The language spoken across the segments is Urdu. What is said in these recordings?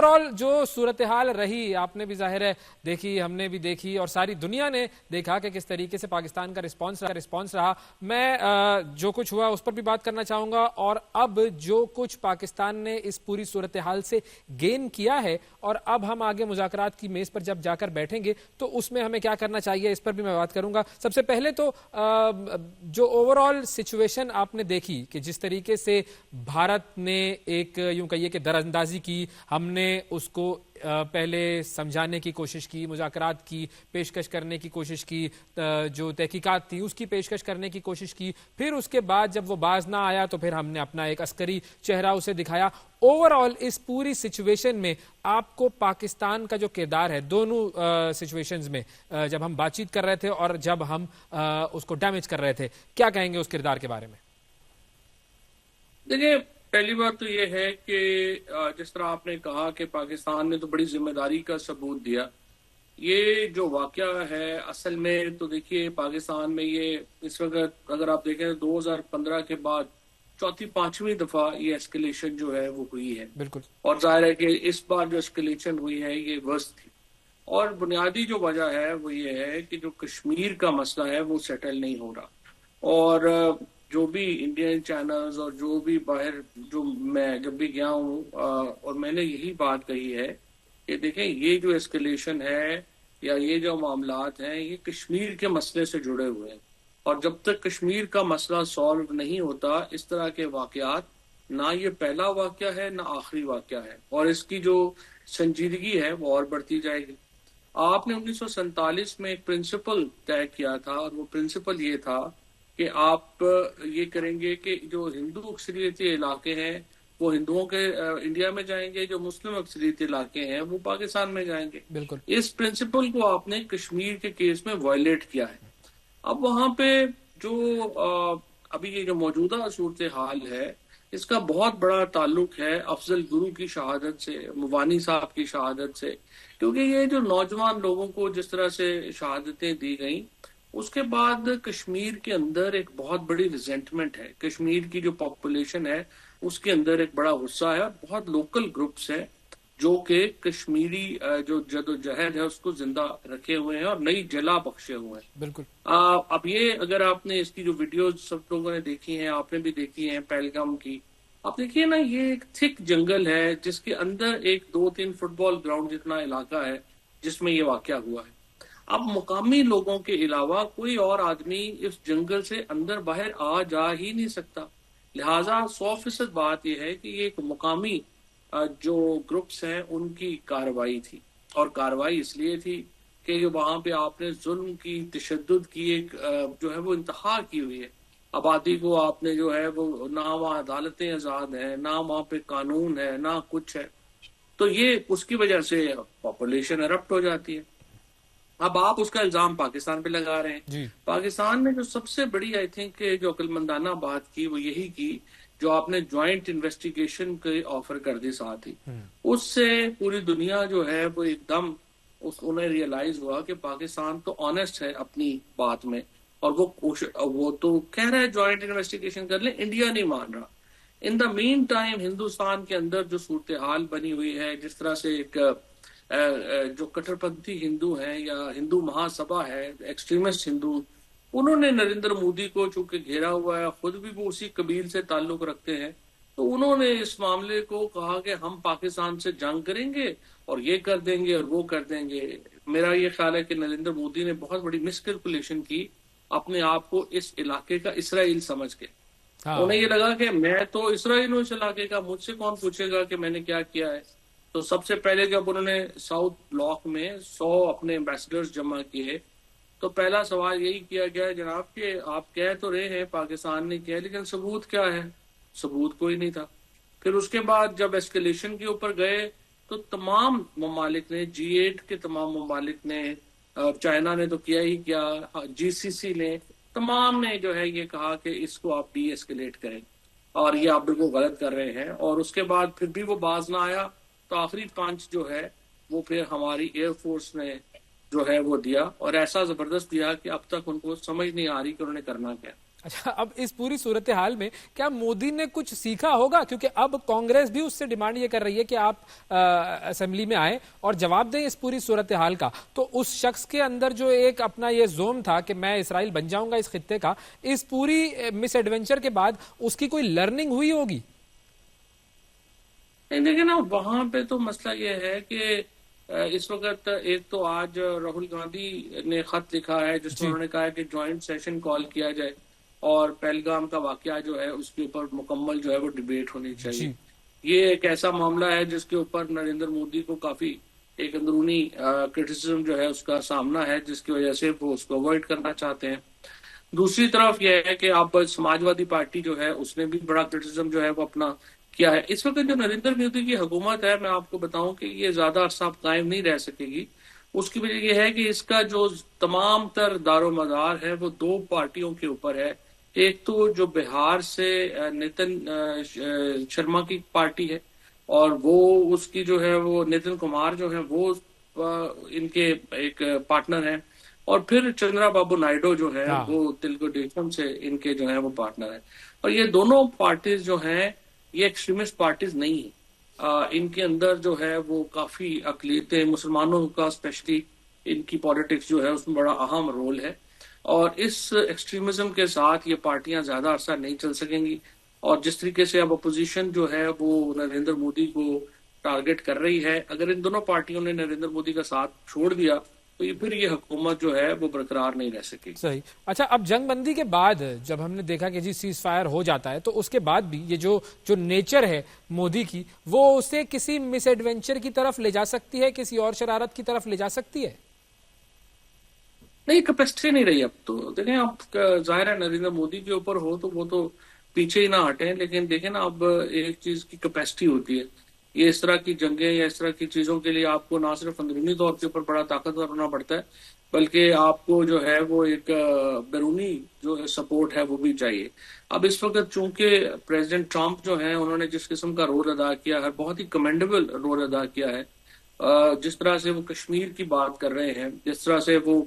اوورال جو صورتحال رہی آپ نے بھی ظاہر ہے دیکھی، ہم نے بھی دیکھی اور ساری دنیا نے دیکھا کہ کس طریقے سے پاکستان کا رسپانس رہا. میں جو کچھ ہوا اس پر بھی بات کرنا چاہوں گا، اور اب جو کچھ پاکستان نے اس پوری صورتحال سے گین کیا ہے اور اب ہم آگے مذاکرات کی میز پر جب جا کر بیٹھیں گے تو اس میں ہمیں کیا کرنا چاہیے، اس پر بھی میں بات کروں گا. سب سے پہلے تو جو اوورال سچویشن آپ نے دیکھی کہ جس طریقے سے بھارت نے ایک یوں کہیے کہ در اندازی کی، ہم نے اس کو پہلے سمجھانے کی کوشش کی، مذاکرات کی پیشکش کرنے کی کوشش کی، جو تحقیقات تھی اس کی پیشکش کرنے کی کوشش کی، پھر اس کے بعد جب وہ باز نہ آیا تو پھر ہم نے اپنا ایک عسکری چہرہ اسے دکھایا. اوورال اس پوری سچویشن میں آپ کو پاکستان کا جو کردار ہے دونوں سچویشنز میں، جب ہم بات چیت کر رہے تھے اور جب ہم اس کو ڈیمیج کر رہے تھے، کیا کہیں گے اس کردار کے بارے میں؟ دیکھیں، پہلی بات تو یہ ہے کہ جس طرح آپ نے کہا کہ پاکستان نے تو بڑی ذمہ داری کا ثبوت دیا. یہ جو واقعہ ہے اصل میں تو دیکھیے پاکستان میں یہ اس وقت اگر آپ دیکھیں 2015 کے بعد چوتھی پانچویں دفعہ یہ ایسکلیشن جو ہے وہ ہوئی ہے. بالکل. اور ظاہر ہے کہ اس بار جو ایسکلیشن ہوئی ہے یہ ورسٹ تھی، اور بنیادی جو وجہ ہے وہ یہ ہے کہ جو کشمیر کا مسئلہ ہے وہ سیٹل نہیں ہو رہا. اور جو بھی انڈین چینلز اور جو بھی باہر جو میں جب بھی گیا ہوں اور میں نے یہی بات کہی ہے کہ دیکھیں یہ جو ایسکلیشن ہے یا یہ جو معاملات ہیں یہ کشمیر کے مسئلے سے جڑے ہوئے ہیں، اور جب تک کشمیر کا مسئلہ سالو نہیں ہوتا اس طرح کے واقعات، نہ یہ پہلا واقعہ ہے نہ آخری واقعہ ہے، اور اس کی جو سنجیدگی ہے وہ اور بڑھتی جائے گی. آپ نے 1947 میں ایک پرنسپل طے کیا تھا، اور وہ پرنسپل یہ تھا کہ آپ یہ کریں گے کہ جو ہندو اکثریتی علاقے ہیں وہ ہندوؤں کے انڈیا میں جائیں گے، جو مسلم اکثریتی علاقے ہیں وہ پاکستان میں جائیں گے. بالکل. اس پرنسپل کو آپ نے کشمیر کے کیس میں وائلیٹ کیا ہے. اب وہاں پہ جو ابھی یہ جو موجودہ صورتحال ہے اس کا بہت بڑا تعلق ہے افضل گرو کی شہادت سے، موانی صاحب کی شہادت سے، کیونکہ یہ جو نوجوان لوگوں کو جس طرح سے شہادتیں دی گئیں اس کے بعد کشمیر کے اندر ایک بہت بڑی ریزنٹمنٹ ہے. کشمیر کی جو پاپولیشن ہے اس کے اندر ایک بڑا غصہ ہے، اور بہت لوکل گروپس ہیں جو کہ کشمیری جو جد و جہد ہے اس کو زندہ رکھے ہوئے ہیں اور نئی جلا بخشے ہوئے ہیں. بالکل. اب یہ اگر آپ نے اس کی جو ویڈیوز سب لوگوں نے دیکھی ہیں، آپ نے بھی دیکھی ہیں پہلگام کی، آپ دیکھیے نا یہ ایک تھک جنگل ہے جس کے اندر ایک 2-3 فٹ بال گراؤنڈ جتنا علاقہ ہے جس میں یہ واقعہ ہوا ہے. اب مقامی لوگوں کے علاوہ کوئی اور آدمی اس جنگل سے اندر باہر آ جا ہی نہیں سکتا، لہٰذا 100% بات یہ ہے کہ یہ ایک مقامی جو گروپس ہیں ان کی کارروائی تھی، اور کارروائی اس لیے تھی کہ وہاں پہ آپ نے ظلم کی، تشدد کی ایک جو ہے وہ انتہا کی ہوئی ہے. آبادی کو آپ نے جو ہے وہ نہ وہاں عدالتیں آزاد ہیں، نہ وہاں پہ قانون ہے، نہ کچھ ہے، تو یہ اس کی وجہ سے پاپولیشن ارپٹ ہو جاتی ہے. اب آپ اس کا الزام پاکستان پہ لگا رہے ہیں. جی. پاکستان نے جو سب سے بڑی آئی تھنک جو عقلمندانہ بات کی وہ یہی کی جو آپ نے جوائنٹ انویسٹیگیشن کے آفر کر دی ساتھ ہی. اس سے پوری دنیا جو ہے وہ ایک دم انہیں ریئلائز ہوا کہ پاکستان تو آنےسٹ ہے اپنی بات میں، اور وہ تو کہہ رہا ہے جوائنٹ انویسٹیگیشن کر لیں، انڈیا نہیں مان رہا. ان دا مین ٹائم ہندوستان کے اندر جو صورتحال بنی ہوئی ہے، جس طرح سے ایک جو کٹر پنتھی ہندو ہیں یا ہندو مہا سبھا ہے، ایکسٹریمسٹ ہندو، انہوں نے نریندر مودی کو چونکہ گھیرا ہوا ہے، خود بھی وہ اسی قبیل سے تعلق رکھتے ہیں، تو انہوں نے اس معاملے کو کہا کہ ہم پاکستان سے جنگ کریں گے اور یہ کر دیں گے اور وہ کر دیں گے. میرا یہ خیال ہے کہ نریندر مودی نے بہت بڑی مس کیلکولیشن کی اپنے آپ کو اس علاقے کا اسرائیل سمجھ کے. انہیں یہ لگا کہ میں تو اسرائیل ہوں اس علاقے کا، مجھ سے کون پوچھے گا کہ میں نے کیا کیا ہے. تو سب سے پہلے جب انہوں نے ساؤتھ بلاک میں 100 اپنے ایمبیسڈرز جمع کیے تو پہلا سوال یہی کیا گیا جناب کہ آپ کہہ تو رہے ہیں پاکستان نے کیا، لیکن ثبوت کیا ہے؟ ثبوت کوئی نہیں تھا. پھر اس کے بعد جب ایسکلیشن کے اوپر گئے تو تمام ممالک نے، G8 کے تمام ممالک نے، چائنا نے تو کیا ہی کیا، GCC نے، تمام نے جو ہے یہ کہا کہ اس کو آپ ڈی ایسکلیٹ کریں اور یہ آپ بالکل غلط کر رہے ہیں. اور اس کے بعد پھر بھی وہ باز نہ آیا تو آخری پانچ جو ہے وہ پھر ہماری ایئر فورس نے جو ہے وہ دیا، اور ایسا زبردست دیا کہ اب تک ان کو سمجھ نہیں آ رہی کہ انہوں نے کرنا کیا. اچھا، اب اس پوری صورتحال میں کیا مودی نے کچھ سیکھا ہوگا؟ کیونکہ اب کانگریس بھی اس سے ڈیمانڈ یہ کر رہی ہے کہ آپ اسمبلی میں آئیں اور جواب دیں اس پوری صورتحال کا. تو اس شخص کے اندر جو ایک اپنا یہ زوم تھا کہ میں اسرائیل بن جاؤں گا اس خطے کا، اس پوری مس ایڈونچر کے بعد اس کی کوئی لرننگ ہوئی ہوگی؟ دیکھیں نا، وہاں پہ تو مسئلہ یہ ہے کہ اس وقت ایک تو آج راہل گاندھی نے خط لکھا ہے جس میں انہوں نے کہا ہے کہ جوائنٹ سیشن کال کیا جائے اور پہلگام کا واقعہ جو ہے اس کے اوپر مکمل جو ہے وہ ڈیبیٹ ہونی چاہیے. یہ ایک ایسا معاملہ ہے جس کے اوپر نریندر مودی کو کافی ایک اندرونی کرٹیسزم جو ہے اس کا سامنا ہے، جس کی وجہ سے وہ اس کو اوائڈ کرنا چاہتے ہیں. دوسری طرف یہ ہے کہ اب سماج وادی پارٹی جو ہے اس نے بھی بڑا کرٹیسزم جو ہے وہ اپنا کیا ہے. اس وقت جو نریندر مودی کی حکومت ہے، میں آپ کو بتاؤں کہ یہ زیادہ عرصہ قائم نہیں رہ سکے گی. اس کی وجہ یہ ہے کہ اس کا جو تمام تر دار و مدار ہے وہ دو پارٹیوں کے اوپر ہے. ایک تو جو بہار سے نتن شرما کی پارٹی ہے، اور وہ اس کی جو ہے وہ نتن کمار جو ہے وہ ان کے ایک پارٹنر ہیں، اور پھر چندرا بابو نائیڈو جو ہے وہ تلگو دیشم سے ان کے جو ہے وہ پارٹنر ہیں. اور یہ دونوں پارٹیز جو ہیں یہ ایکسٹریمسٹ پارٹیز نہیں ہیں. ان کے اندر جو ہے وہ کافی اقلیتیں، مسلمانوں کا اسپیشلی ان کی پالیٹکس جو ہے اس میں بڑا اہم رول ہے، اور اس ایکسٹریمزم کے ساتھ یہ پارٹیاں زیادہ عرصہ نہیں چل سکیں گی. اور جس طریقے سے اب اپوزیشن جو ہے وہ نریندر مودی کو ٹارگٹ کر رہی ہے، اگر ان دونوں پارٹیوں نے نریندر مودی کا ساتھ چھوڑ دیا تو پھر یہ حکومت جو ہے وہ برقرار نہیں رہ سکے گی. صحیح. اچھا، اب جنگ بندی کے بعد جب ہم نے دیکھا کہ جی سیز فائر ہو جاتا ہے، تو اس کے بعد بھی یہ جو نیچر ہے مودی کی، وہ اسے کسی مس ایڈونچر کی طرف لے جا سکتی ہے، کسی اور شرارت کی طرف لے جا سکتی ہے؟ نہیں، کیپیسٹی نہیں رہی. اب تو دیکھیں، اب ظاہر ہے نریندر مودی کے اوپر ہو تو وہ تو پیچھے ہی نہ ہٹیں، لیکن دیکھیں نا، اب ایک چیز کی کیپیسٹی ہوتی ہے. یہ اس طرح کی جنگیں یا اس طرح کی چیزوں کے لیے آپ کو نہ صرف اندرونی طور کے اوپر بڑا طاقتور ہونا پڑتا ہے، بلکہ آپ کو جو ہے وہ ایک بیرونی جو سپورٹ ہے وہ بھی چاہیے. اب اس وقت چونکہ پریزیڈنٹ ٹرمپ جو ہیں انہوں نے جس قسم کا رول ادا کیا ہے، بہت ہی کمینڈیبل رول ادا کیا ہے. جس طرح سے وہ کشمیر کی بات کر رہے ہیں، جس طرح سے وہ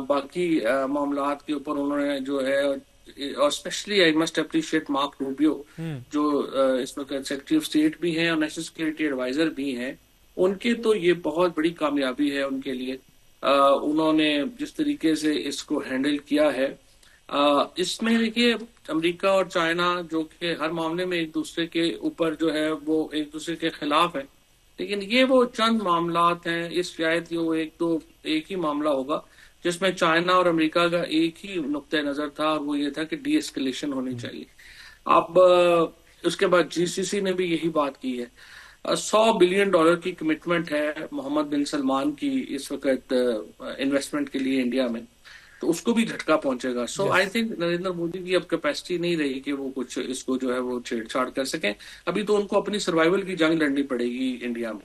باقی معاملات کے اوپر انہوں نے جو ہے، اور specially I must appreciate Marco Rubio جو اس وقت سیکرٹری آف اسٹیٹ بھی ہیں اور نیشنل سیکورٹی ایڈوائزر بھی ہیں. ان کے تو یہ بہت بڑی کامیابی ہے ان کے لیے. انہوں نے جس طریقے سے اس کو ہینڈل کیا ہے، اس میں دیکھیے امریکہ اور چائنا جو کہ ہر معاملے میں ایک دوسرے کے اوپر جو ہے وہ ایک دوسرے کے خلاف ہیں، لیکن یہ وہ چند معاملات ہیں. اس شاید یہ وہ ایک ہی معاملہ ہوگا جس میں چائنا اور امریکہ کا ایک ہی نقطۂ نظر تھا، اور وہ یہ تھا کہ ڈی ایسکیلیشن ہونی چاہیے. اب اس کے بعد جی سی سی نے بھی یہی بات کی ہے. $100 بلین کی کمٹمنٹ ہے محمد بن سلمان کی اس وقت انویسٹمنٹ کے لیے انڈیا میں، تو اس کو بھی جھٹکا پہنچے گا. سو آئی تھنک نریندر مودی کی اب کیپیسٹی نہیں رہی کہ وہ کچھ اس کو جو ہے وہ چھیڑ چھاڑ کر سکیں. ابھی تو ان کو اپنی سروائیول کی جنگ لڑنی پڑے گی انڈیا میں.